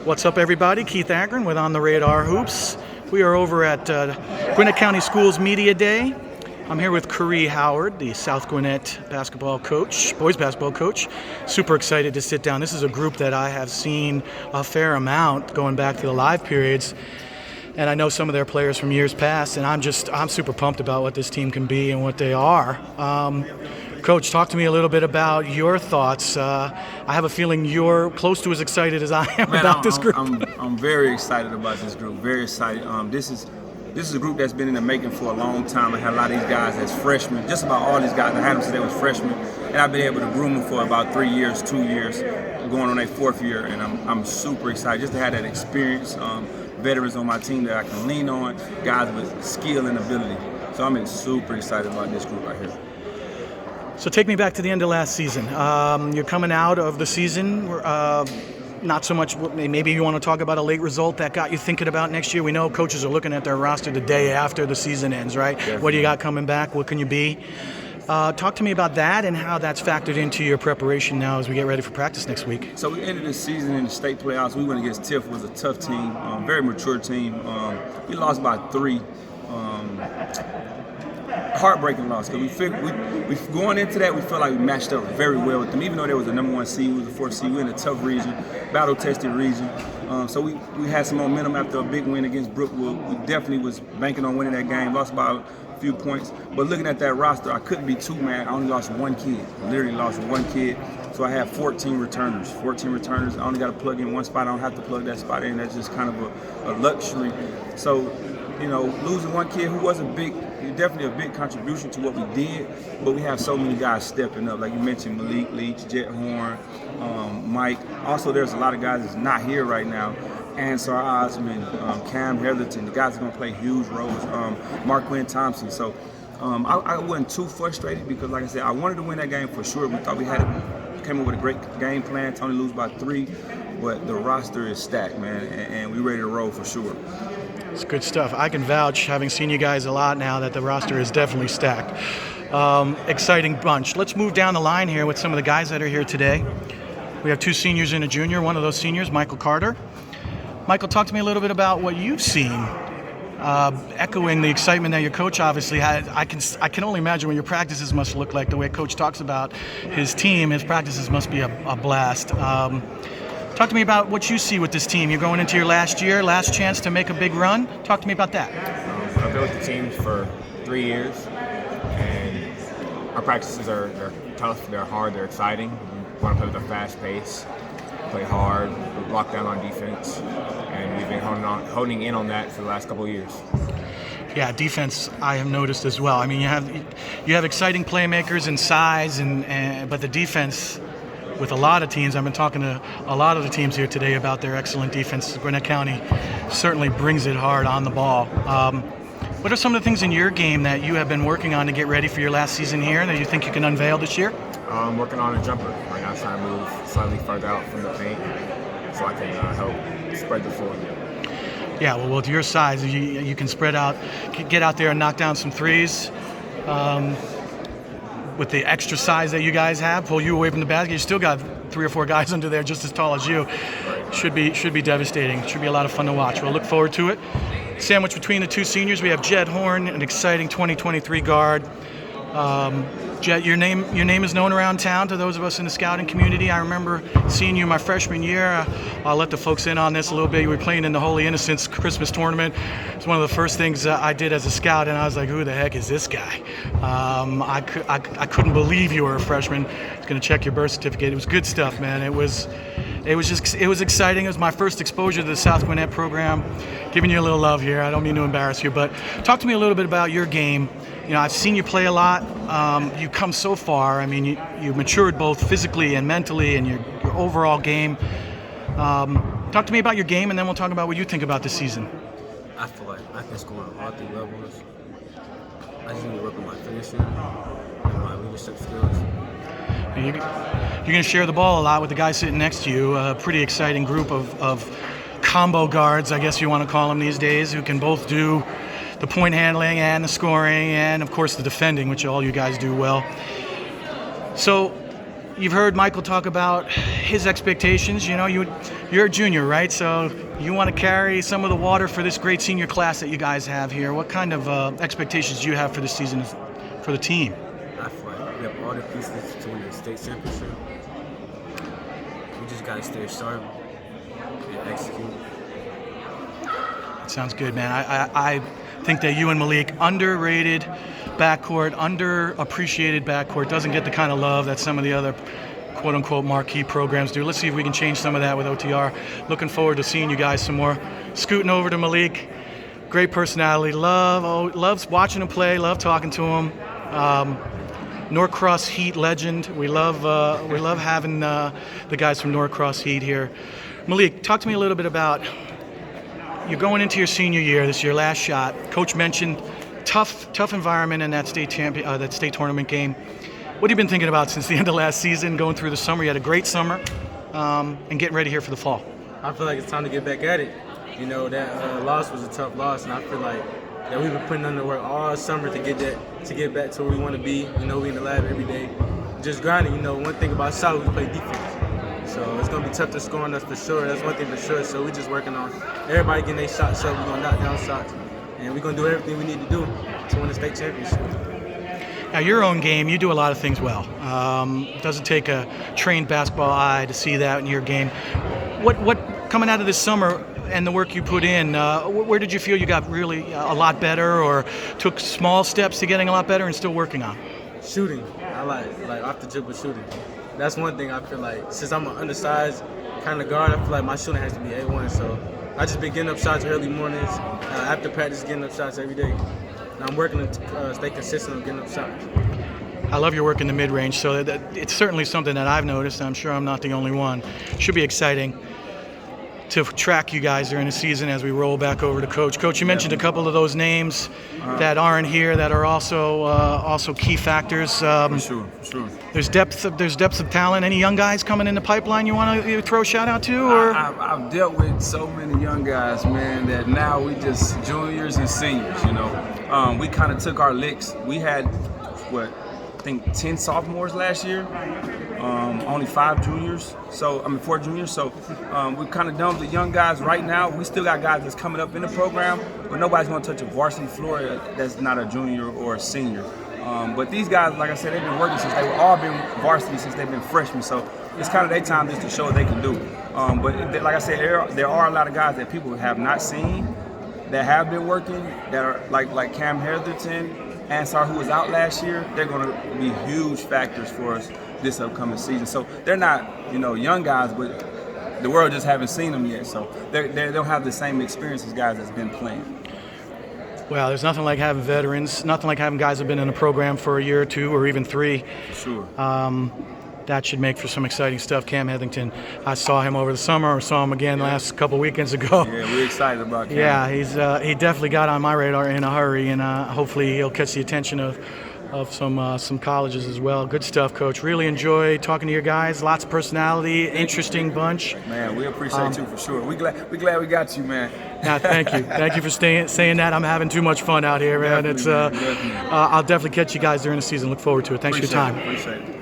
What's up, everybody? Keith Agron with On the Radar Hoops. We are over at Gwinnett County Schools Media Day. I'm here with Qaree Howard, the South Gwinnett basketball coach, boys basketball coach. Super excited to sit down. This is a group that I have seen a fair amount going back to the live periods. And I know some of their players from years past, and I'm super pumped about what this team can be and what they are. Coach, talk to me a little bit about your thoughts. I have a feeling you're close to as excited as I am about this group. I'm very excited about this group. Very excited. This is a group that's been in the making for a long time. I had a lot of these guys as freshmen. Just about all these guys I had them since they was freshmen, and I've been able to groom them for about 3 years, 2 years, going on their 4th year. And I'm super excited just to have that experience. Veterans on my team that I can lean on, guys with skill and ability. So I'm super excited about this group right here. So take me back to the end of last season. You're coming out of the season, not so much, maybe you want to talk about a late result that got you thinking about next year. We know coaches are looking at their roster the day after the season ends, right? Definitely. What do you got coming back? What can you be? Talk to me about that and how that's factored into your preparation now as we get ready for practice next week. So we ended the season in the state playoffs. We went against Tiff. It was a tough team, very mature team. We lost by 3. Heartbreaking loss because we going into that we felt like we matched up very well with them. Even though there was a number 1 seed, we was a 4th seed. We in a tough region, battle-tested region. So we had some momentum after a big win against Brookwood. We definitely was banking on winning that game. Lost by a few points, but looking at that roster, I couldn't be too mad. I only lost 1 kid. I literally lost 1 kid. So I have 14 returners. 14 returners. I only got to plug in one spot. I don't have to plug that spot in. That's just kind of a luxury. So, you know, losing 1 kid who wasn't big, definitely a big contribution to what we did, but we have so many guys stepping up. Like you mentioned, Maalik, Leitch, Horne, Mike. Also, there's a lot of guys that's not here right now. Ansar Osman, Cam Heatherton, the guys are going to play huge roles. Mark Quinn Thompson. So I wasn't too frustrated because, like I said, I wanted to win that game for sure. We thought we came up with a great game plan. To only lose by 3, but the roster is stacked, man, and we ready to roll for sure. It's good stuff. I can vouch, having seen you guys a lot now, that the roster is definitely stacked. Exciting bunch. Let's move down the line here with some of the guys that are here today. We have 2 seniors and a junior. One of those seniors, Michael Carter. Michael, talk to me a little bit about what you've seen. Echoing the excitement that your coach obviously had. I can only imagine what your practices must look like. The way coach talks about his team, his practices must be a blast. Talk to me about what you see with this team. You're going into your last year, last chance to make a big run. Talk to me about that. I've been with the team for 3 years, and our practices are tough, they're hard, they're exciting. We want to play with a fast pace, play hard, lock down on defense, and we've been honing in on that for the last couple of years. Yeah, defense I have noticed as well. I mean, you have exciting playmakers and size, but the defense. With a lot of teams, I've been talking to a lot of the teams here today about their excellent defense. Gwinnett County certainly brings it hard on the ball. What are some of the things in your game that you have been working on to get ready for your last season here that you think you can unveil this year? I'm working on a jumper right now, trying to move slightly further out from the paint so I can help spread the floor. Yeah, well, with your size, you can spread out, get out there and knock down some threes. With the extra size that you guys have, pull you away from the basket. You still got 3 or 4 guys under there just as tall as you. Should be devastating. Should be a lot of fun to watch. We'll look forward to it. Sandwiched between the 2 seniors, we have Jed Horne, an exciting 2023 guard. Jed, your name is known around town to those of us in the scouting community. I remember seeing you my freshman year. I'll let the folks in on this a little bit. You were playing in the Holy Innocents Christmas tournament. It's one of the first things I did as a scout, and I was like, who the heck is this guy? I couldn't believe you were a freshman. I was going to check your birth certificate. It was good stuff, man. It was exciting. It was my first exposure to the South Gwinnett program. Giving you a little love here. I don't mean to embarrass you, but talk to me a little bit about your game. You know, I've seen you play a lot. You've come so far. I mean, you've matured both physically and mentally, and your overall game. Talk to me about your game, and then we'll talk about what you think about this season. I feel like I can score on all 3 levels. I just need to work on my finishing and my leadership skills. You're going to share the ball a lot with the guy sitting next to you. A pretty exciting group of combo guards, I guess you want to call them these days, who can both do the point handling and the scoring and, of course, the defending, which all you guys do well. So You've heard Michael talk about his expectations. You know, you're a junior, right? So you want to carry some of the water for this great senior class that you guys have here. What kind of expectations do you have for this season for the team? I feel like we have all the pieces to win the state championship. We just got to stay sharp and execute. That sounds good, man. I think that you and Maalik, underrated backcourt, underappreciated backcourt, doesn't get the kind of love that some of the other quote-unquote marquee programs do. Let's see if we can change some of that with OTR. Looking forward to seeing you guys some more. Scooting over to Maalik. Great personality. Loves watching him play. Love talking to him. Norcross Heat legend. We love having the guys from Norcross Heat here. Maalik, talk to me a little bit about you're going into your senior year. This is your last shot. Coach mentioned tough environment in that state tournament game. What have you been thinking about since the end of last season, going through the summer? You had a great summer, and getting ready here for the fall. I feel like it's time to get back at it. You know, that loss was a tough loss, and I feel like that we've been putting under work all summer to get back to where we want to be. You know, we in the lab every day, just grinding. You know, one thing about South, we play defense. So it's going to be tough to score on us for sure. That's one thing for sure. So we're just working on everybody getting their shots up. We're going to knock down shots. And we're going to do everything we need to do to win the state championship. Now, your own game, you do a lot of things well. It doesn't take a trained basketball eye to see that in your game. What coming out of this summer and the work you put in, where did you feel you got really a lot better or took small steps to getting a lot better and still working on? Shooting. I like off the dribble shooting. That's one thing I feel like, since I'm an undersized kind of guard, I feel like my shooting has to be A1. So I just been getting up shots early mornings, after practice, getting up shots every day. And I'm working to stay consistent on getting up shots. I love your work in the mid-range, so it's certainly something that I've noticed. I'm sure I'm not the only one. Should be exciting to track you guys during the season as we roll back over to Coach. Coach, you mentioned a couple of those names that aren't here that are also key factors. For sure. There's depth of talent. Any young guys coming in the pipeline you want to throw a shout out to? Or I've dealt with so many young guys, man, that now we just juniors and seniors. You know, we kind of took our licks. We had I think 10 sophomores last year. Only 4 juniors. So we've kind of done with the young guys right now. We still got guys that's coming up in the program, but nobody's going to touch a varsity floor that's not a junior or a senior. But these guys, like I said, they've been working since they've all been varsity since they've been freshmen. So it's kind of their time just to show what they can do. But like I said, there are a lot of guys that people have not seen that have been working that are like Cam Heatherton, Ansar, who was out last year. They're going to be huge factors for us this upcoming season. So they're not, young guys, but the world just haven't seen them yet. So they don't have the same experience as guys that's been playing. Well, there's nothing like having veterans, nothing like having guys that have been in a program for a year or 2 or even 3. Sure. That should make for some exciting stuff. Cam Heatherton, I saw him over the summer, or saw him again the last couple weekends ago. Yeah, we're excited about Cam. Yeah, he definitely got on my radar in a hurry, and hopefully he'll catch the attention of some colleges as well. Good stuff, Coach. Really enjoy talking to your guys. Lots of personality, interesting bunch. Man, we appreciate you for sure. We glad we got you, man. Nah, thank you. Thank you for saying that. I'm having too much fun out here, man. Definitely, I'll definitely catch you guys during the season. Look forward to it. Thanks for your time. Appreciate it.